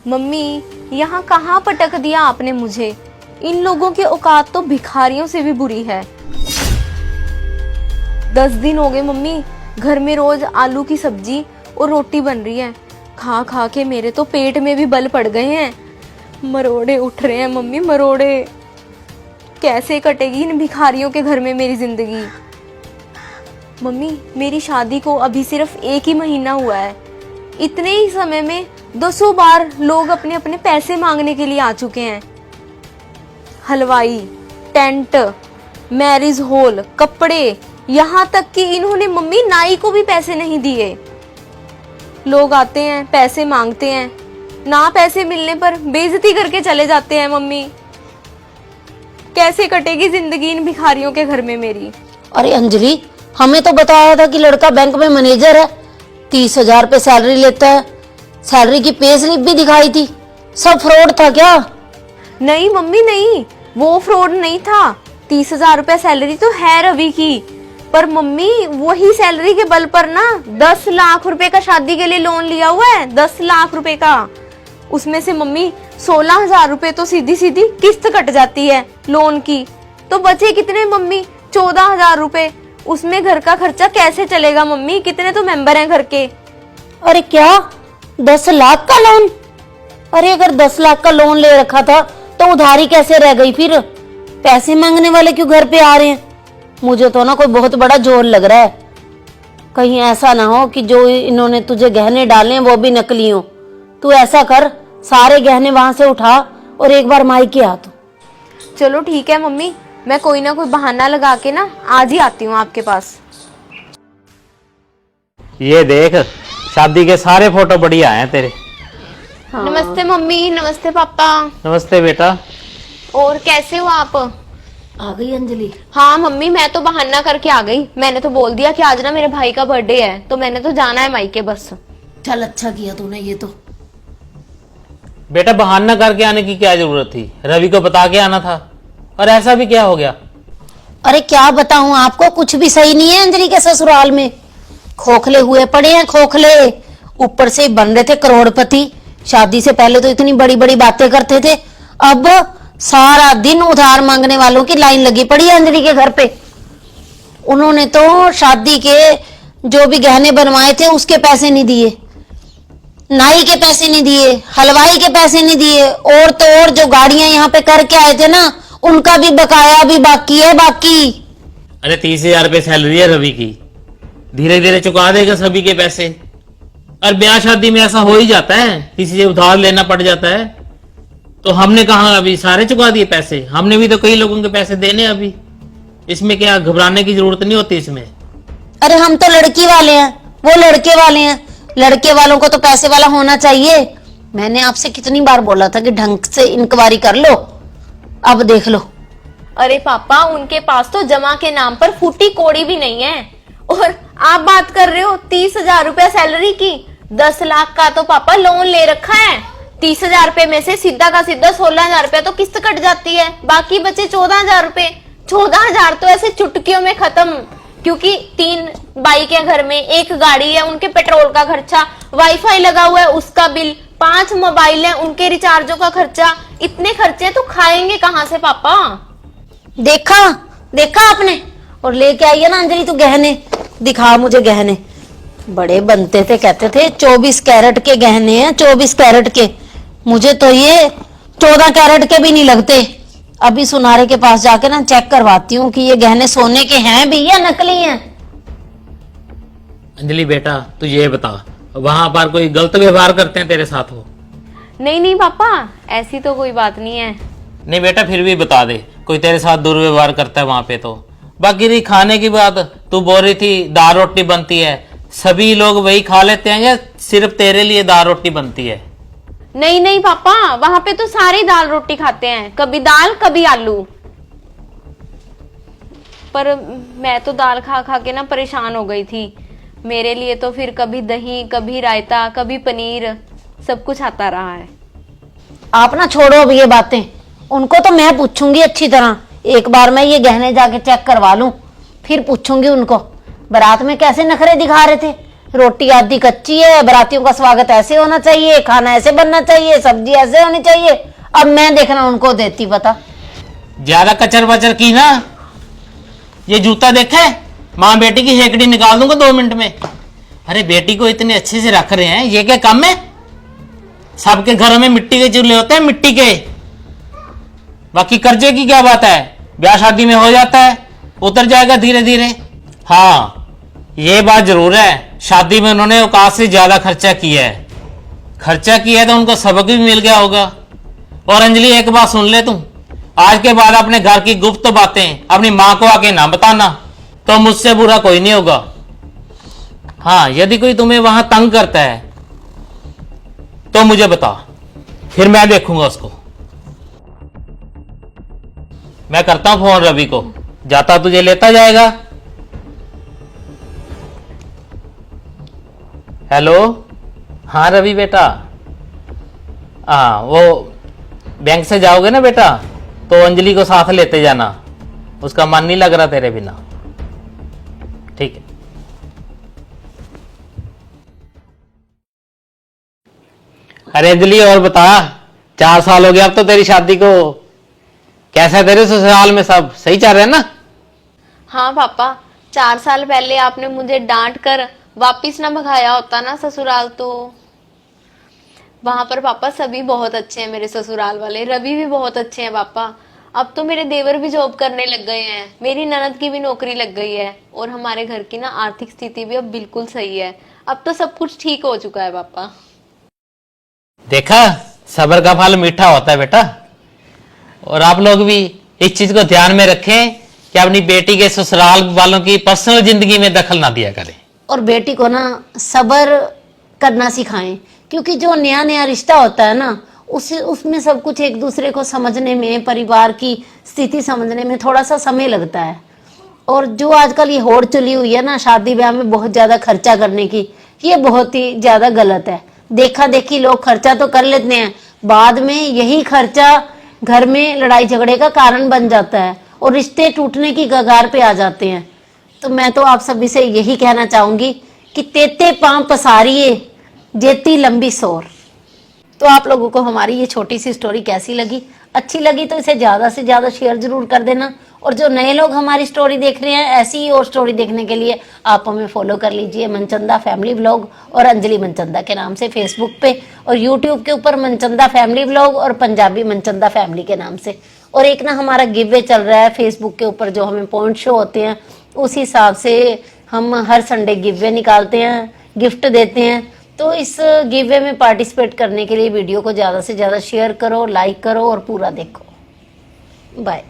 Mummy, यहाँ कहाँ पटक दिया आपने मुझे। इन लोगों की औकात तो भिखारियों से भी बुरी है। 10 दिन हो गए मम्मी, घर में रोज आलू की सब्जी और रोटी बन रही है। खा खा के मेरे तो पेट में भी बल पड़ गए हैं। मरोड़े उठ रहे हैं मम्मी, मरोड़े। कैसे कटेगी इन भिखारियों के घर में मेरी जिंदगी। मम्मी, मेरी शादी को अभी सिर्फ 1 ही महीना हुआ है। इतने ही समय में 200 बार लोग अपने अपने पैसे मांगने के लिए आ चुके हैं। हलवाई, टेंट, मैरिज हॉल, कपड़े, यहाँ तक कि इन्होंने मम्मी नाई को भी पैसे नहीं दिए। लोग आते हैं, पैसे मांगते हैं, ना पैसे मिलने पर बेइज्जती करके चले जाते हैं। मम्मी, कैसे कटेगी जिंदगी इन भिखारियों के घर में मेरी। अरे अंजलि, हमें तो बताया था कि लड़का बैंक में मैनेजर है, 30,000 रुपए सैलरी लेता है। सैलरी की पे स्लिप भी दिखाई थी। सब फ्रॉड था क्या? नहीं मम्मी नहीं, वो फ्रॉड नहीं था। 30,000 रुपए सैलरी तो है रवि की, पर मम्मी वही सैलरी के बल पर ना 10 लाख रुपए का शादी के लिए लोन लिया हुआ है। 10 लाख रुपए का। उसमें से मम्मी 16,000 रुपए तो सीधी सीधी किस्त कट जाती है लोन की। तो बचे कितने मम्मी? 14,000 रुपए। उसमें घर का खर्चा कैसे चलेगा मम्मी? कितने तो मेंबर हैं घर के। अरे क्या 10 लाख का लोन? अरे अगर 10 लाख का लोन ले रखा था तो उधारी कैसे रह गई? फिर पैसे मांगने वाले क्यों घर पे आ रहे हैं? मुझे तो ना कोई बहुत बड़ा जोर लग रहा है। कहीं ऐसा ना हो कि जो इन्होंने तुझे गहने डाले हैं वो भी नकली हो। तू ऐसा कर, सारे गहने वहां से उठा और एक बार मायके आ तू। चलो ठीक है मम्मी, मैं कोई ना कोई बहाना लगा के ना आज ही आती हूँ आपके पास। ये देख, शादी के सारे फोटो बढ़िया हैं तेरे। हाँ। नमस्ते मम्मी। नमस्ते पापा। नमस्ते बेटा। और कैसे हो आप? आ गई अंजलि? हाँ मम्मी, मैं तो बहाना करके आ गई। मैंने तो बोल दिया कि आज ना मेरे भाई का बर्थडे है, तो मैंने तो जाना है मायके बस। चल अच्छा किया तूने ये तो। बेटा, बहाना करके आने की क्या जरूरत थी? रवि को बता के आना था। और ऐसा भी क्या हो गया? अरे क्या बताऊं आपको, कुछ भी सही नहीं है अंजलि के ससुराल में। खोखले हुए पड़े हैं, खोखले। ऊपर से बन रहे थे करोड़पति। शादी से पहले तो इतनी बड़ी बड़ी बातें करते थे, अब सारा दिन उधार मांगने वालों की लाइन लगी पड़ी है अंजलि के घर पे। उन्होंने तो शादी के जो भी गहने बनवाए थे उसके पैसे नहीं दिए, नाई के पैसे नहीं दिए, हलवाई के पैसे नहीं दिए, और तो और जो गाड़ियां यहाँ पे करके आए थे ना, उनका भी बकाया भी बाकी है बाकी। अरे 30,000 रुपए सैलरी है रवि की, धीरे धीरे चुका देगा सभी के पैसे। और ब्याह शादी में ऐसा हो ही जाता है, किसी से उधार लेना पड़ जाता है। तो हमने कहा अभी सारे चुका दिए पैसे? हमने भी तो कई लोगों के पैसे देने अभी। इसमें क्या घबराने की जरूरत नहीं होती इसमें। अरे हम तो लड़की वाले हैं, वो लड़के वाले हैं। लड़के वालों को तो पैसे वाला होना चाहिए। मैंने आपसे कितनी बार बोला था कि ढंग से इंक्वायरी कर लो, अब देख लो। अरे पापा, उनके पास तो जमा के नाम पर फूटी कोड़ी भी नहीं है। और आप बात कर रहे हो 30,000 रुपया सैलरी की। 10 लाख का तो पापा लोन ले रखा है। 30,000 रुपए में से सीधा का सीधा 16,000 रुपया तो किस्त कट जाती है, बाकी बचे 14,000 रुपए। 14,000 तो ऐसे चुटकियों में खत्म, क्योंकि 3 बाइक है घर में, 1 गाड़ी है, उनके पेट्रोल का खर्चा, वाईफाई लगा हुआ है उसका बिल, 5 मोबाइल है, उनके रिचार्जों का खर्चा। इतने खर्चे तो खाएंगे कहाँ से पापा? देखा देखा आपने? और लेके आई है ना अंजलि तू गहने, दिखा मुझे गहने। बड़े बनते थे, कहते थे 24 कैरेट के गहने हैं, 24 कैरेट के। मुझे तो ये 14 कैरेट के भी नहीं लगते। अभी सुनारे के पास जाके ना चेक करवाती हूँ कि ये गहने सोने के हैं भी या नकली हैं। अंजलि बेटा, तू ये बता, वहां पर कोई गलत व्यवहार करते हैं तेरे साथ हो? नहीं नहीं पापा, ऐसी तो कोई बात नहीं है। नहीं बेटा, फिर भी बता दे, कोई तेरे साथ दुर्व्यवहार करता है वहां पे तो। बाकी रही खाने की बात, तू बोल रही थी दाल रोटी बनती है, सभी लोग वही खा लेते हैं या सिर्फ तेरे लिए दाल रोटी बनती है? नहीं नहीं पापा, वहां पे तो सारे दाल रोटी खाते हैं, कभी दाल कभी आलू। पर मैं तो दाल खा खा के ना परेशान हो गई थी। मेरे लिए तो फिर कभी दही, कभी रायता, कभी पनीर, सब कुछ आता रहा है। आप ना छोड़ो अब ये बातें, उनको तो मैं पूछूंगी अच्छी तरह। एक बार मैं ये गहने जाके चेक करवा लूं, फिर पूछूंगी उनको बारात में कैसे नखरे दिखा रहे थे। रोटी आधी कच्ची है, बारातियों का स्वागत ऐसे होना चाहिए, खाना ऐसे बनना चाहिए, सब्जी ऐसे होनी चाहिए। अब मैं देखना उनको देती पता। ज्यादा कचर बचर की ना, ये जूता देखे, माँ बेटी की हेकड़ी निकाल दूंगा 2 मिनट में। अरे बेटी को इतने अच्छे से रख रहे हैं, ये क्या कम है? सबके घरों में मिट्टी के चूल्हे होते हैं, मिट्टी के। बाकी कर्जे की क्या बात है, ब्याह शादी में हो जाता है, उतर जाएगा धीरे धीरे। हाँ ये बात जरूर है, शादी में उन्होंने औकात से ज्यादा खर्चा किया है। खर्चा किया है तो उनको सबक भी मिल गया होगा। और अंजलि एक बात सुन ले, तू आज के बाद अपने घर की गुप्त बातें अपनी माँ को आके ना बताना, तो मुझसे बुरा कोई नहीं होगा। हाँ यदि कोई तुम्हें वहां तंग करता है तो मुझे बता, फिर मैं देखूंगा उसको। मैं करता हूं फोन रवि को, जाता तुझे लेता जाएगा। हेलो, हाँ रवि बेटा, हाँ वो बैंक से जाओगे ना बेटा, तो अंजलि को साथ लेते जाना, उसका मन नहीं लग रहा तेरे बिना। ठीक है। अरे अंजलि और बता, 4 साल हो गया अब तो तेरी शादी को, कैसा है तेरे ससुराल में, सब सही चल रहा है ना? हाँ पापा, 4 साल पहले आपने मुझे डांट कर वापिस ना भगाया होता ना ससुराल, तो वहां पर पापा सभी बहुत अच्छे हैं, मेरे ससुराल वाले, रवि भी बहुत अच्छे हैं पापा। अब तो मेरे देवर भी जॉब करने लग गए हैं, मेरी ननद की भी नौकरी लग गई है, और हमारे घर की ना आर्थिक स्थिति भी अब बिल्कुल सही है। अब तो सब कुछ ठीक हो चुका है पापा। देखा, सब्र का फल मीठा होता है बेटा। और आप लोग भी इस चीज को ध्यान में रखें कि अपनी बेटी के ससुराल वालों की पर्सनल जिंदगी में दखल ना दिया करें। और बेटी को ना सब्र करना सिखाएं, क्योंकि जो नया नया रिश्ता होता है ना, उसमें सब कुछ एक दूसरे को समझने में, परिवार की स्थिति समझने में थोड़ा सा समय लगता है। और जो आजकल ये होड़ चली हुई है ना शादी ब्याह में बहुत ज्यादा खर्चा करने की, ये बहुत ही ज्यादा गलत है। देखा देखी लोग खर्चा तो कर लेते हैं, बाद में यही खर्चा घर में लड़ाई झगड़े का कारण बन जाता है और रिश्ते टूटने की कगार पे आ जाते हैं। तो मैं तो आप सभी से यही कहना चाहूंगी कि तेते पांव पसारिए जेती लंबी सोर। तो आप लोगों को हमारी ये छोटी सी स्टोरी कैसी लगी? अच्छी लगी तो इसे ज्यादा से ज्यादा शेयर जरूर कर देना। और जो नए लोग हमारी स्टोरी देख रहे हैं, ऐसी ही और स्टोरी देखने के लिए आप हमें फॉलो कर लीजिए, मनचंदा फैमिली व्लॉग और अंजलि मनचंदा के नाम से फेसबुक पे, और यूट्यूब के ऊपर मनचंदा फैमिली व्लॉग और पंजाबी मनचंदा फैमिली के नाम से। और एक ना हमारा गिव वे चल रहा है फेसबुक के ऊपर, जो हमें पॉइंट शो होते हैं उस हिसाब से हम हर संडे गिव वे निकालते हैं, गिफ्ट देते हैं। तो इस गिव वे में पार्टिसिपेट करने के लिए वीडियो को ज़्यादा से ज़्यादा शेयर करो, लाइक करो और पूरा देखो। बाय।